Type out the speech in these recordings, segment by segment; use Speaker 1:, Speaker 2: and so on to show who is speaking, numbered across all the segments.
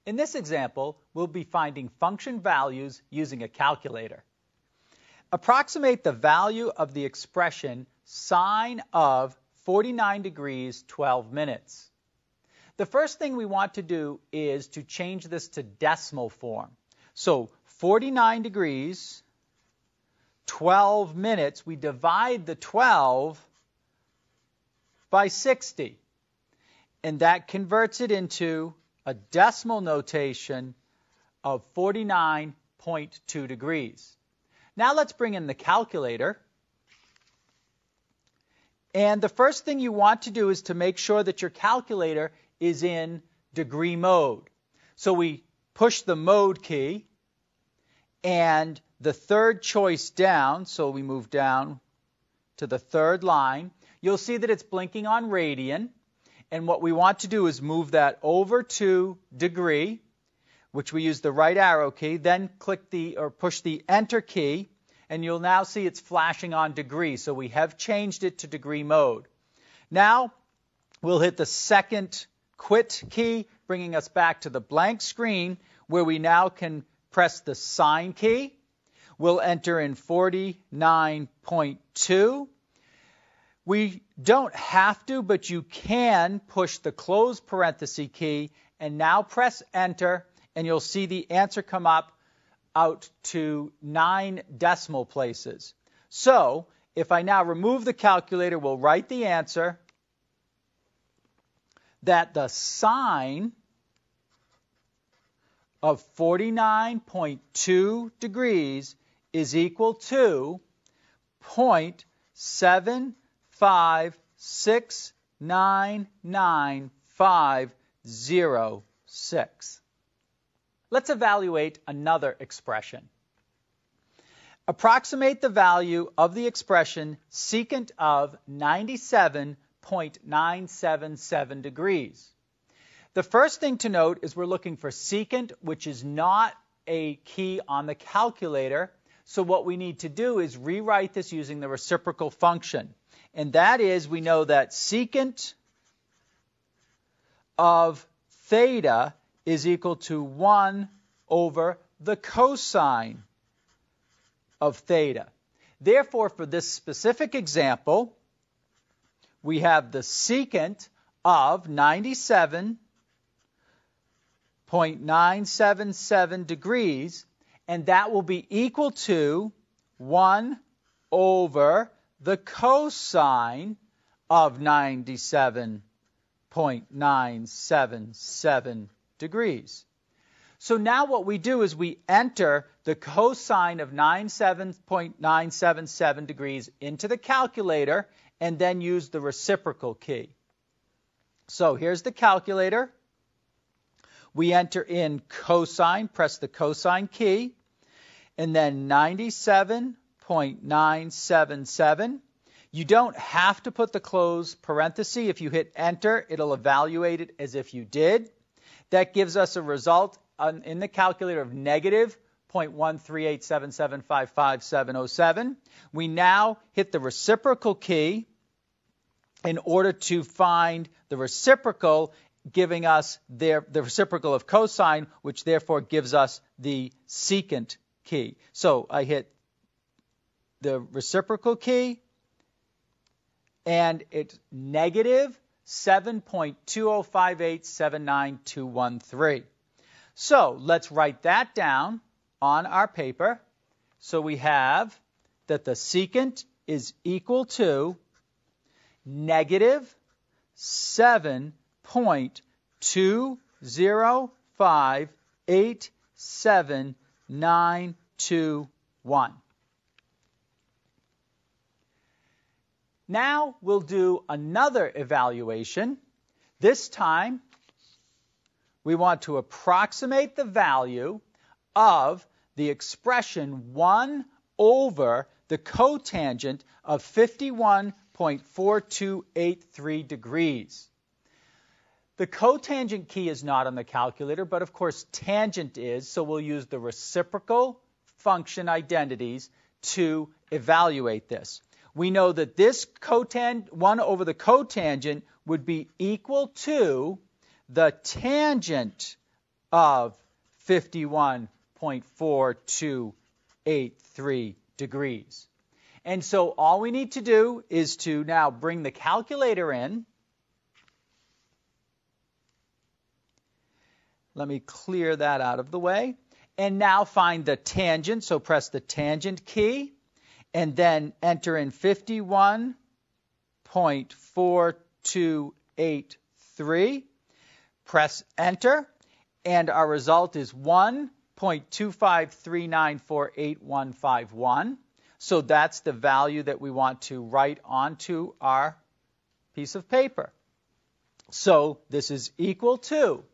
Speaker 1: In this example, we'll be finding function values using a calculator. Approximate the value of the expression sine of 49 degrees 12 minutes. The first thing we want to do is to change this to decimal form. So 49 degrees 12 minutes, we divide the 12 by 60. And that converts it into a decimal notation of 49.2 degrees. Now let's bring in the calculator. And the first thing you want to do is to make sure that your calculator is in degree mode. So we push the mode key and the third choice down, so we move down to the third line. You'll see that it's blinking on radian. And what we want to do is move that over to degree, which we use the right arrow key, then push the enter key, and you'll now see it's flashing on degree. So we have changed it to degree mode. Now we'll hit the second quit key, bringing us back to the blank screen where we now can press the sine key. We'll enter in 49.2. We don't have to, but you can push the close parenthesis key and now press enter, and you'll see the answer come up out to 9 decimal places. So if I now remove the calculator, we'll write the answer that the sine of 49.2 degrees is equal to 0.756999506. Let's evaluate another expression. Approximate the value of the expression secant of 97.977 degrees. The first thing to note is we're looking for secant, which is not a key on the calculator. So what we need to do is rewrite this using the reciprocal function. And that is, we know that secant of theta is equal to 1 over the cosine of theta. Therefore, for this specific example, we have the secant of 97.977 degrees, and that will be equal to 1 over the cosine of 97.977 degrees. So now what we do is we enter the cosine of 97.977 degrees into the calculator and then use the reciprocal key. So here's the calculator. We enter in cosine, press the cosine key, and then 97.977. You don't have to put the close parenthesis. If you hit enter, it'll evaluate it as if you did. That gives us a result in the calculator of negative 0.13877555707. We now hit the reciprocal key in order to find the reciprocal, giving us the reciprocal of cosine, which therefore gives us the secant key. So I hit the reciprocal key, and it's negative 7.205879213. So let's write that down on our paper. So we have that the secant is equal to negative 7.2058791. Now we'll do another evaluation. This time, we want to approximate the value of the expression 1 over the cotangent of 51.4283 degrees. The cotangent key is not on the calculator, but of course tangent is, so we'll use the reciprocal function identities to evaluate this. We know that this 1 over the cotangent would be equal to the tangent of 51.4283 degrees. And so all we need to do is to now bring the calculator in. Let me clear that out of the way. And now find the tangent. So press the tangent key and then enter in 51.4283. Press enter. And our result is 1.2539485151. So that's the value that we want to write onto our piece of paper. So this is equal to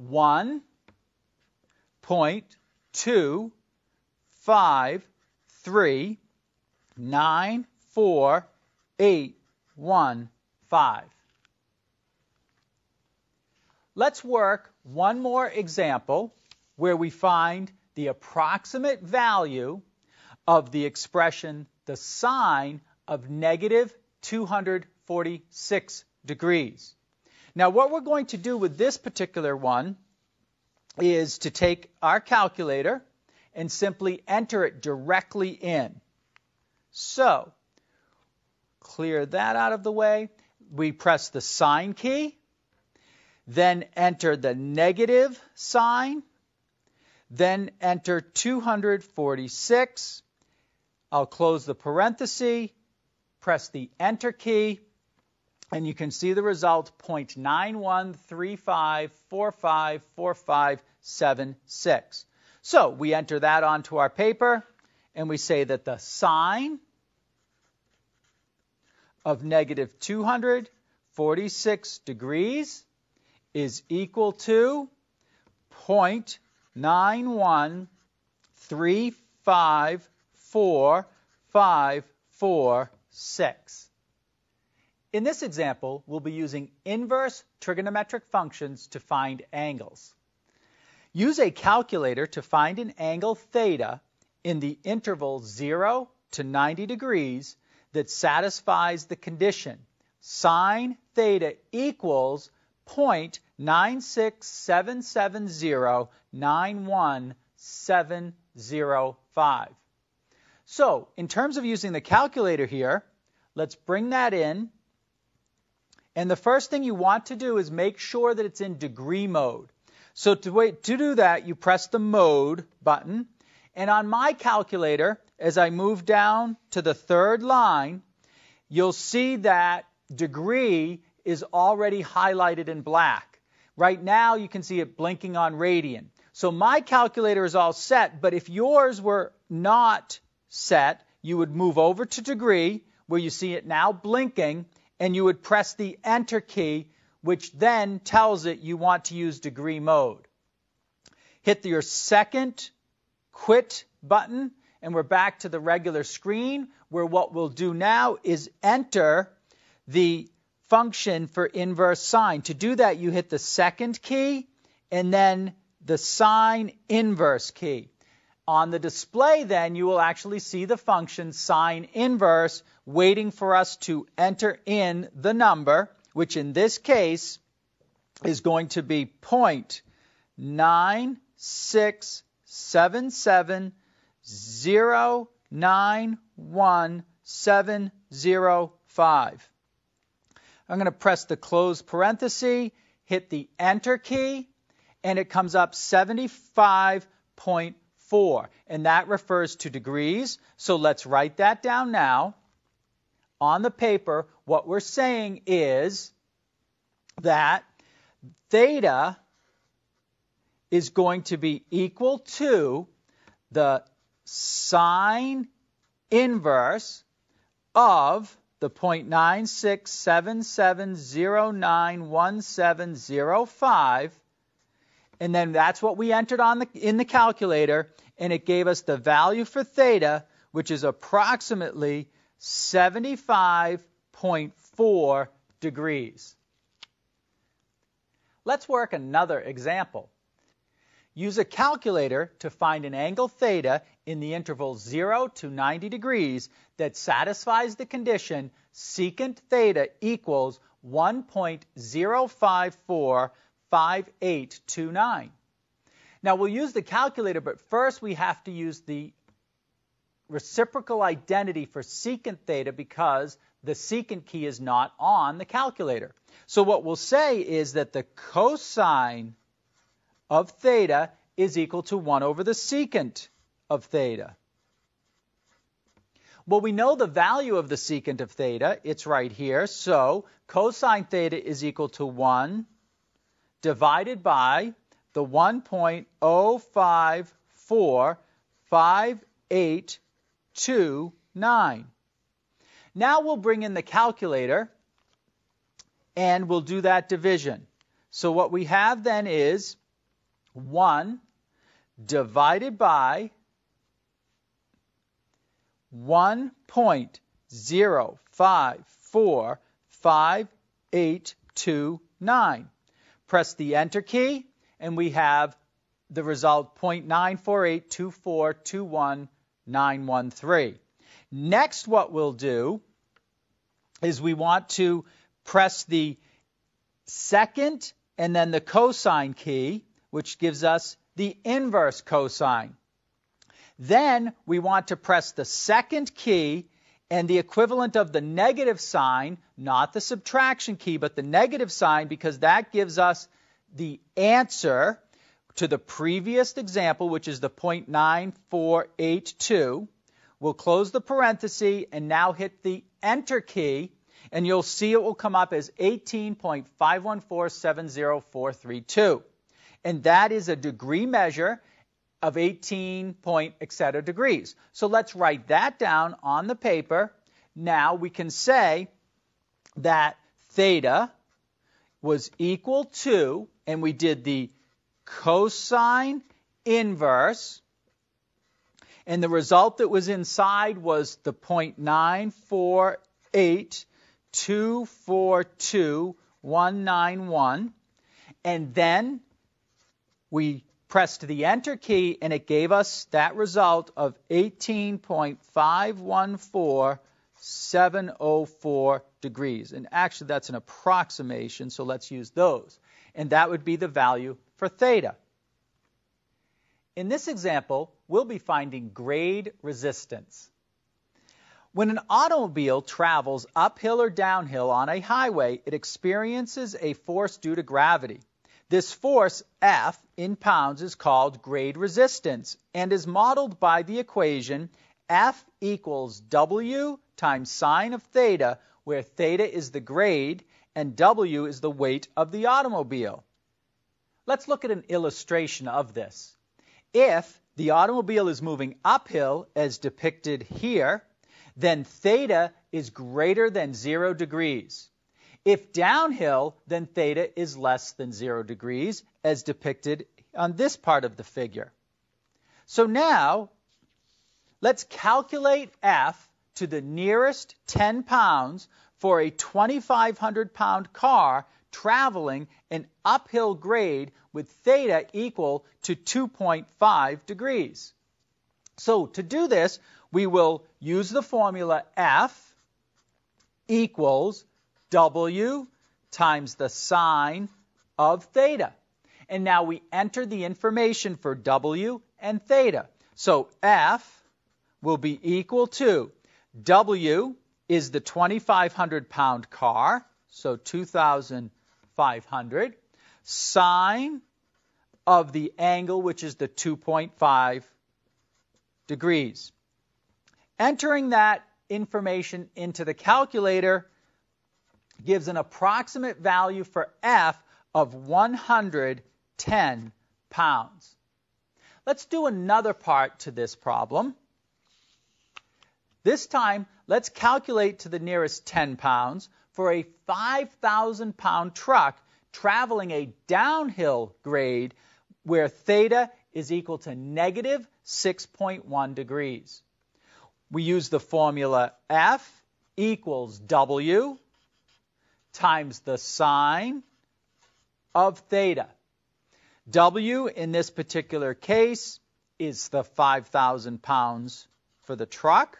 Speaker 1: 1.2539485. Let's work one more example where we find the approximate value of the expression the sine of negative 246 degrees. Now what we're going to do with this particular one is to take our calculator and simply enter it directly in. So clear that out of the way. We press the sign key, then enter the negative sign, then enter 246. I'll close the parenthesis, press the enter key, and you can see the result 0.9135454576. So we enter that onto our paper, and we say that the sine of negative 246 degrees is equal to 0.913544546. In this example, we'll be using inverse trigonometric functions to find angles. Use a calculator to find an angle theta in the interval 0 to 90 degrees that satisfies the condition sine theta equals 0.967709175. So, in terms of using the calculator here, let's bring that in. And the first thing you want to do is make sure that it's in degree mode. So to do that, you press the mode button. And on my calculator, as I move down to the third line, you'll see that degree is already highlighted in black. Right now, you can see it blinking on radian. So my calculator is all set, but if yours were not set, you would move over to degree, where you see it now blinking, and you would press the enter key, which then tells it you want to use degree mode. Hit your second quit button, and we're back to the regular screen, where what we'll do now is enter the function for inverse sine. To do that, you hit the second key and then the sine inverse key. On the display, then, you will actually see the function sine inverse waiting for us to enter in the number, which in this case is going to be 0.967709175. I'm going to press the close parenthesis, hit the enter key, and it comes up 75.4, and that refers to degrees. So let's write that down now. On the paper, what we're saying is that theta is going to be equal to the sine inverse of the 0.967709175, and then that's what we entered in the calculator, and it gave us the value for theta, which is approximately 75.4 degrees. Let's work another example. Use a calculator to find an angle theta in the interval 0 to 90 degrees that satisfies the condition secant theta equals 1.0545829. Now we'll use the calculator, but first we have to use the reciprocal identity for secant theta because the secant key is not on the calculator. So what we'll say is that the cosine of theta is equal to 1 over the secant of theta. Well, we know the value of the secant of theta. It's right here. So cosine theta is equal to 1 divided by the 1.054582 Now we'll bring in the calculator and we'll do that division. So what we have then is 1 divided by 1.054582 Press the Enter key, and we have the result 0.9482421,913. Next, what we'll do is we want to press the second and then the cosine key, which gives us the inverse cosine. Then we want to press the second key and the equivalent of the negative sign, not the subtraction key, but the negative sign, because that gives us the answer to the previous example, which is the 0.9482. We'll close the parenthesis and now hit the Enter key, and you'll see it will come up as 18.51470432. And that is a degree measure of 18 etc. degrees. So let's write that down on the paper. Now we can say that theta was equal to, and we did the cosine inverse, and the result that was inside was the 0.948242191, and then we pressed the Enter key, and it gave us that result of 18.514704 degrees. And actually, that's an approximation, so let's use those. And that would be the value for theta. In this example, we'll be finding grade resistance. When an automobile travels uphill or downhill on a highway, it experiences a force due to gravity. This force, F, in pounds, is called grade resistance and is modeled by the equation F equals W times sine of theta, where theta is the grade and W is the weight of the automobile. Let's look at an illustration of this. If the automobile is moving uphill, as depicted here, then theta is greater than 0 degrees. If downhill, then theta is less than 0 degrees, as depicted on this part of the figure. So now, let's calculate F to the nearest 10 pounds for a 2,500-pound car traveling an uphill grade with theta equal to 2.5 degrees. So to do this, we will use the formula F equals W times the sine of theta. And now we enter the information for W and theta. So F will be equal to W is the 2,500-pound car, so 2,500, sine of the angle, which is the 2.5 degrees. Entering that information into the calculator gives an approximate value for F of 110 pounds. Let's do another part to this problem. This time, let's calculate to the nearest 10 pounds for a 5,000-pound truck traveling a downhill grade where theta is equal to negative 6.1 degrees. We use the formula F equals W times the sine of theta. W in this particular case is the 5,000 pounds for the truck,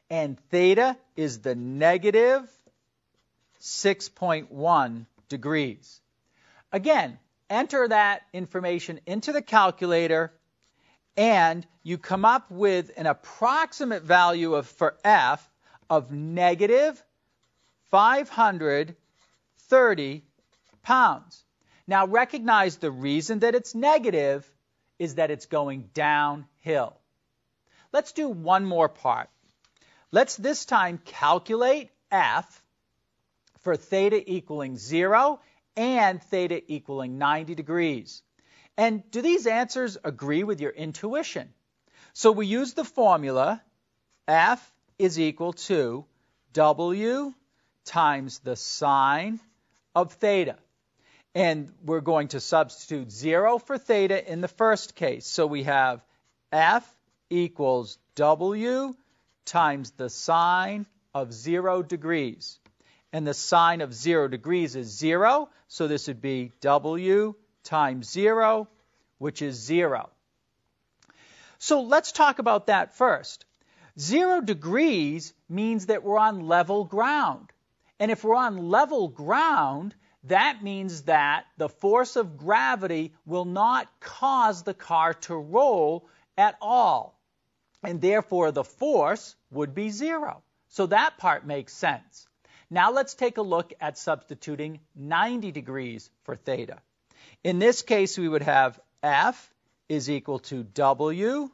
Speaker 1: and theta is the negative 6.1 degrees. Again, enter that information into the calculator, and you come up with an approximate value for F of negative 530 pounds. Now recognize the reason that it's negative is that it's going downhill. Let's do one more part. Let's this time calculate F for theta equaling 0 and theta equaling 90 degrees. And do these answers agree with your intuition? So we use the formula F is equal to W times the sine of theta. And we're going to substitute 0 for theta in the first case. So we have F equals W times the sine of 0 degrees. And the sine of 0 degrees is 0, so this would be W times 0, which is 0. So let's talk about that first. 0 degrees means that we're on level ground. And if we're on level ground, that means that the force of gravity will not cause the car to roll at all. And therefore, the force would be 0. So that part makes sense. Now let's take a look at substituting 90 degrees for theta. In this case, we would have F is equal to W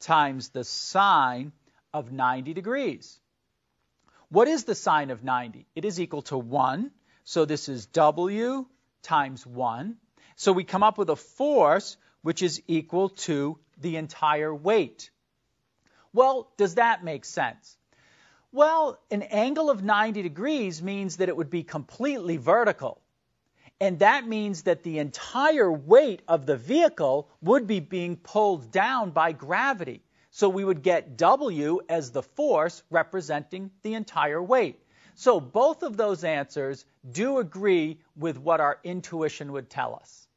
Speaker 1: times the sine of 90 degrees. What is the sine of 90? It is equal to 1. So this is W times 1. So we come up with a force which is equal to the entire weight. Well, does that make sense? Well, an angle of 90 degrees means that it would be completely vertical. And that means that the entire weight of the vehicle would be being pulled down by gravity. So we would get W as the force representing the entire weight. So both of those answers do agree with what our intuition would tell us.